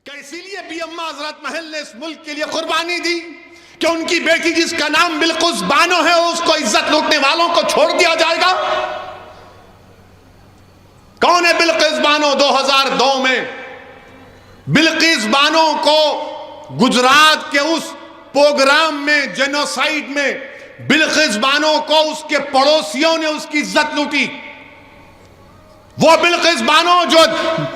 क्या इसीलिए भी अम्मा हजरत महल ने इस मुल्क के लिए कुर्बानी दी कि उनकी बेटी जिसका नाम बिल्किस बानो है उसको इज्जत लूटने वालों को छोड़ दिया जाएगा? कौन है बिल्किस बानो? 2002 में बिल्किस बानो को गुजरात के उस प्रोग्राम में, जेनोसाइड में, बिल्किस बानो को उसके पड़ोसियों ने उसकी इज्जत लूटी। वो बिल्किस बानो जो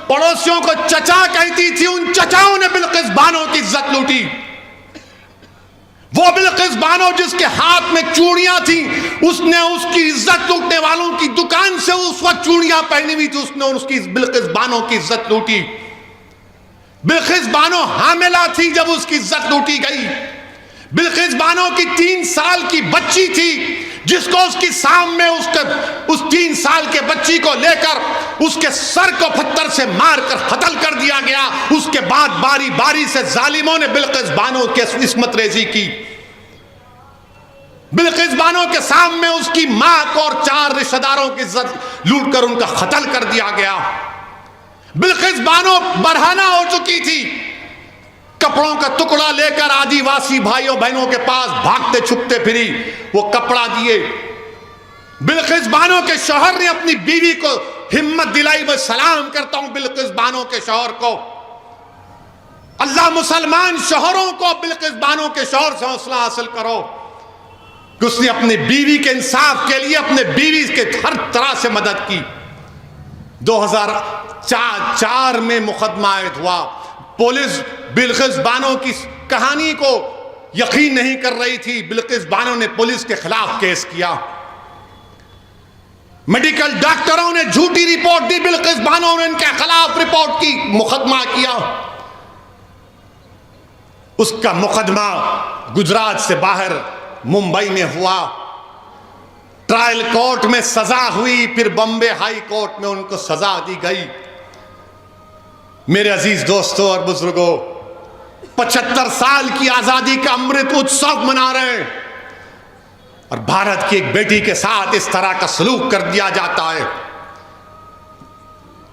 पड़ोसियों को चचा कहती थी, उन चचाओं ने बिल्किस बानो की इज्जत लूटी। वो बिल्किस बानो जिसके हाथ में चूड़ियां थी, उसने उसकी इज्जत लूटने वालों की दुकान से उस वक्त चूड़ियां पहनी हुई थी, उसने उसकी बिल्किस बानो की इज्जत लूटी। बिल्किस बानो हामिला थी जब उसकी इज्जत लूटी गई। बिल्किस बानो की 3 साल की बच्ची थी जिसको उसकी सामने उस 3 साल के बच्ची को लेकर उसके सर को पत्थर से मारकर कत्ल कर दिया गया। उसके बाद बारी बारी से जालिमों ने बिल्किस बानो के इस्मत रेजी की। बिल्किस बानो के सामने उसकी मां को और 4 रिश्तेदारों की इज्जत लूट कर उनका कत्ल कर दिया गया। बिल्किस बानो बरहाना हो चुकी थी, कपड़ों का टुकड़ा लेकर आदिवासी भाइयों बहनों के पास भागते छुपते फिरी, वो कपड़ा दिए। बिल्किस बानो के शौहर ने अपनी बीवी को हिम्मत दिलाई। मैं सलाम करता हूं बिल्किस बानो के शौहर को। अल्लाह मुसलमान शौहरों को बिल्किस बानो के शौहर से हौसला हासिल करो कि उसने अपनी बीवी के इंसाफ के लिए अपने बीवी के हर तरह से मदद की। 2004 में मुकदमा आयद हुआ। पुलिस बिल्किस बानो की कहानी को यकीन नहीं कर रही थी। बिल्किस बानो ने पुलिस के खिलाफ केस किया। मेडिकल डॉक्टरों ने झूठी रिपोर्ट दी, बिल्किस बानो ने इनके खिलाफ रिपोर्ट की, मुकदमा किया। उसका मुकदमा गुजरात से बाहर मुंबई में हुआ। ट्रायल कोर्ट में सजा हुई, फिर बॉम्बे हाई कोर्ट में उनको सजा दी गई। मेरे अजीज दोस्तों और बुजुर्गों, 75 साल की आजादी का अमृत उत्सव मना रहे हैं और भारत की एक बेटी के साथ इस तरह का सलूक कर दिया जाता है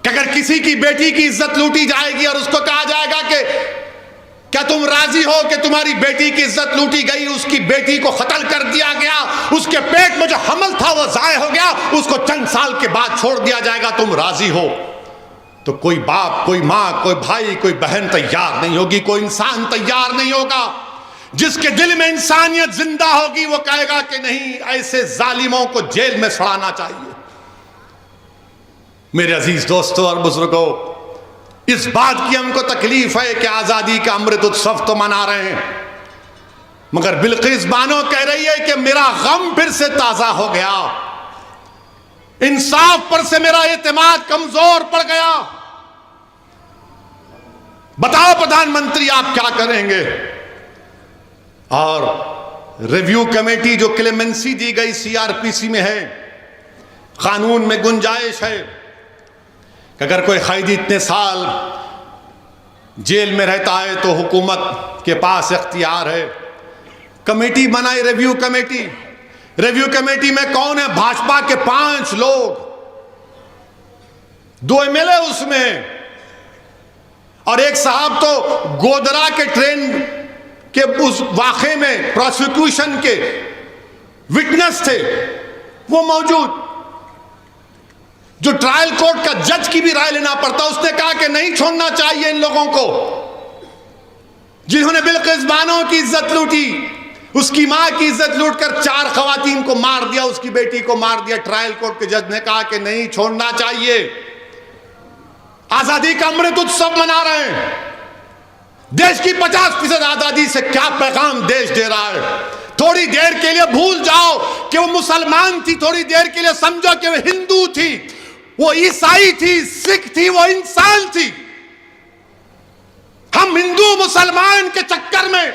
कि अगर किसी की बेटी की इज्जत लूटी जाएगी और उसको कहा जाएगा कि क्या तुम राजी हो कि तुम्हारी बेटी की इज्जत लूटी गई, उसकी बेटी को कत्ल कर दिया गया, उसके पेट में जो हमल था वो जाया हो गया, उसको चंद साल के बाद छोड़ दिया जाएगा, तुम राजी हो? तो कोई बाप, कोई माँ, कोई भाई, कोई बहन तैयार नहीं होगी, कोई इंसान तैयार नहीं होगा। जिसके दिल में इंसानियत जिंदा होगी वो कहेगा कि नहीं, ऐसे जालिमों को जेल में सड़ाना चाहिए। मेरे अजीज दोस्तों और बुजुर्गों, इस बात की हमको तकलीफ है कि आजादी का अमृत उत्सव तो मना रहे हैं, मगर बिल्किस बानो कह रही है कि मेरा गम फिर से ताजा हो गया, इंसाफ पर से मेरा एतमाद कमजोर पड़ गया। बताओ प्रधानमंत्री आप क्या करेंगे? और रिव्यू कमेटी जो क्लेमेंसी दी गई सीआरपीसी में है, कानून में गुंजाइश है कि अगर कोई कैदी इतने साल जेल में रहता है तो हुकूमत के पास इख्तियार है। कमेटी बनाई, रिव्यू कमेटी। रिव्यू कमेटी में कौन है? भाजपा के 5 लोग, 2 एमएलए उसमें, और एक साहब तो गोदरा के ट्रेन के उस वाक़े में प्रोसिक्यूशन के विटनेस थे, वो मौजूद। जो ट्रायल कोर्ट का जज की भी राय लेना पड़ता, उसने कहा कि नहीं छोड़ना चाहिए इन लोगों को जिन्होंने बिल्किस बानो की इज्जत लूटी, उसकी मां की इज्जत लूटकर 4 खवातीन को मार दिया, उसकी बेटी को मार दिया। ट्रायल कोर्ट के जज ने कहा कि नहीं छोड़ना चाहिए। आजादी का अमृत उत्सव मना रहे हैं। देश की 50% आजादी से क्या पैगाम देश दे रहा है? थोड़ी देर के लिए भूल जाओ कि वो मुसलमान थी, थोड़ी देर के लिए समझो कि वो हिंदू थी, वो ईसाई थी, सिख थी, वो इंसान थी। हम हिंदू मुसलमान के चक्कर में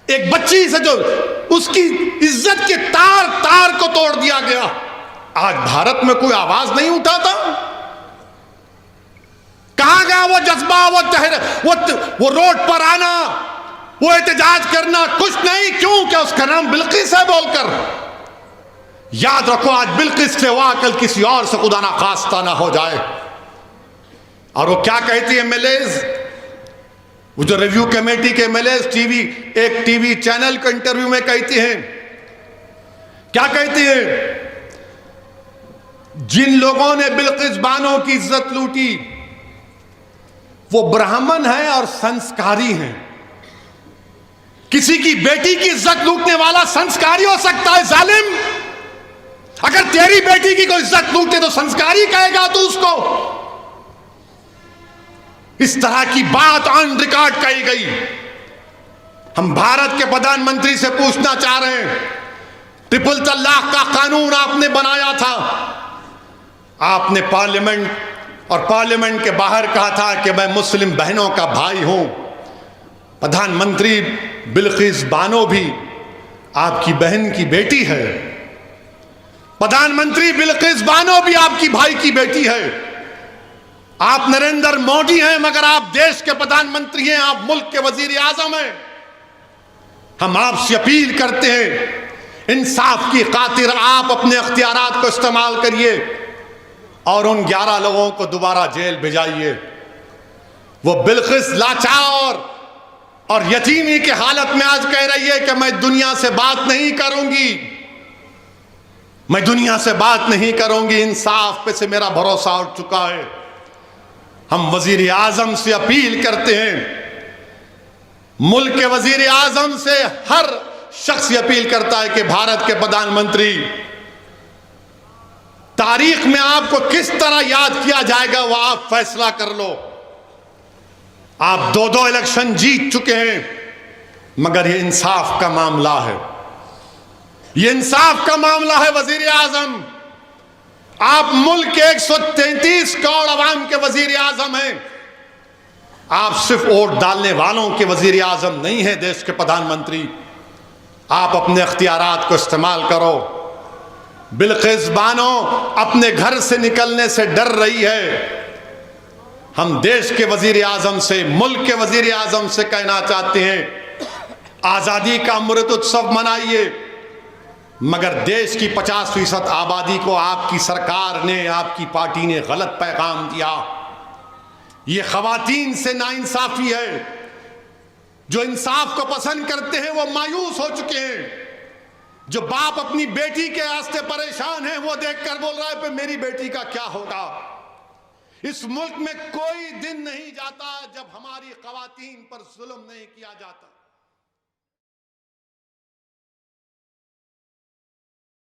एक बच्ची से जो उसकी इज्जत के तार तार को तोड़ दिया गया, आज भारत में कोई आवाज नहीं उठाता। कहां गया वो जज्बा, वो रोड पर आना, वो एहतजाज करना? कुछ नहीं। क्यों? क्या उसका नाम बिल्किस है बोलकर? याद रखो, आज बिल्किस से हुआ, कल किसी और से खुदा ना खास्ता ना हो जाए। और वो क्या कहती है एमएलएज वो जो रिव्यू कमेटी के एमएलए एक टीवी चैनल के इंटरव्यू में कहती हैं, क्या कहती हैं? जिन लोगों ने बिल्किस बानो की इज्जत लूटी वो ब्राह्मण हैं और संस्कारी हैं। किसी की बेटी की इज्जत लूटने वाला संस्कारी हो सकता है जालिम? अगर तेरी बेटी की कोई इज्जत लूटे तो संस्कारी कहेगा तू उसको? इस तरह की बात ऑन रिकॉर्ड कही गई। हम भारत के प्रधानमंत्री से पूछना चाह रहे हैं, ट्रिपल तलाक का कानून आपने बनाया था, आपने पार्लियामेंट के बाहर कहा था कि मैं मुस्लिम बहनों का भाई हूं। प्रधानमंत्री बिल्किस बानो भी आपकी बहन की बेटी है। प्रधानमंत्री बिल्किस बानो भी आपकी भाई की बेटी है। आप नरेंद्र मोदी हैं मगर आप देश के प्रधानमंत्री हैं, आप मुल्क के वजीर आजम हैं। हम आपसे अपील करते हैं, इंसाफ की खातिर आप अपने अख्तियारात को इस्तेमाल करिए और उन 11 लोगों को दोबारा जेल भिजाइए। वो बिल्किस लाचार और यतीमी की हालत में आज कह रही है कि मैं दुनिया से बात नहीं करूंगी, मैं दुनिया से बात नहीं करूंगी, इंसाफ पे से मेरा भरोसा उठ चुका है। हम वजीर आजम से अपील करते हैं, मुल्क के वजीर आजम से हर शख्स अपील करता है कि भारत के प्रधानमंत्री, तारीख में आपको किस तरह याद किया जाएगा वो आप फैसला कर लो। आप 2 इलेक्शन जीत चुके हैं मगर ये इंसाफ का मामला है, ये इंसाफ का मामला है। वजीर आजम, आप मुल्क के 133 करोड़ अवाम के वजीर आजम हैं। आप सिर्फ वोट डालने वालों के वजीर आजम नहीं है, देश के प्रधानमंत्री। आप अपने अख्तियारात को इस्तेमाल करो। बिल्किस बानो अपने घर से निकलने से डर रही है। हम देश के वजीर आजम से, मुल्क के वजीर आजम से कहना चाहते हैं, आजादी का अमृत उत्सव मनाइए मगर देश की 50% आबादी को आपकी सरकार ने, आपकी पार्टी ने गलत पैगाम दिया। ये खवातीन से नाइंसाफी है। जो इंसाफ को पसंद करते हैं वो मायूस हो चुके हैं। जो बाप अपनी बेटी के वास्ते परेशान है वो देखकर बोल रहा है कि मेरी बेटी का क्या होगा। इस मुल्क में कोई दिन नहीं जाता जब हमारी खवातीन पर जुल्म नहीं किया जाता।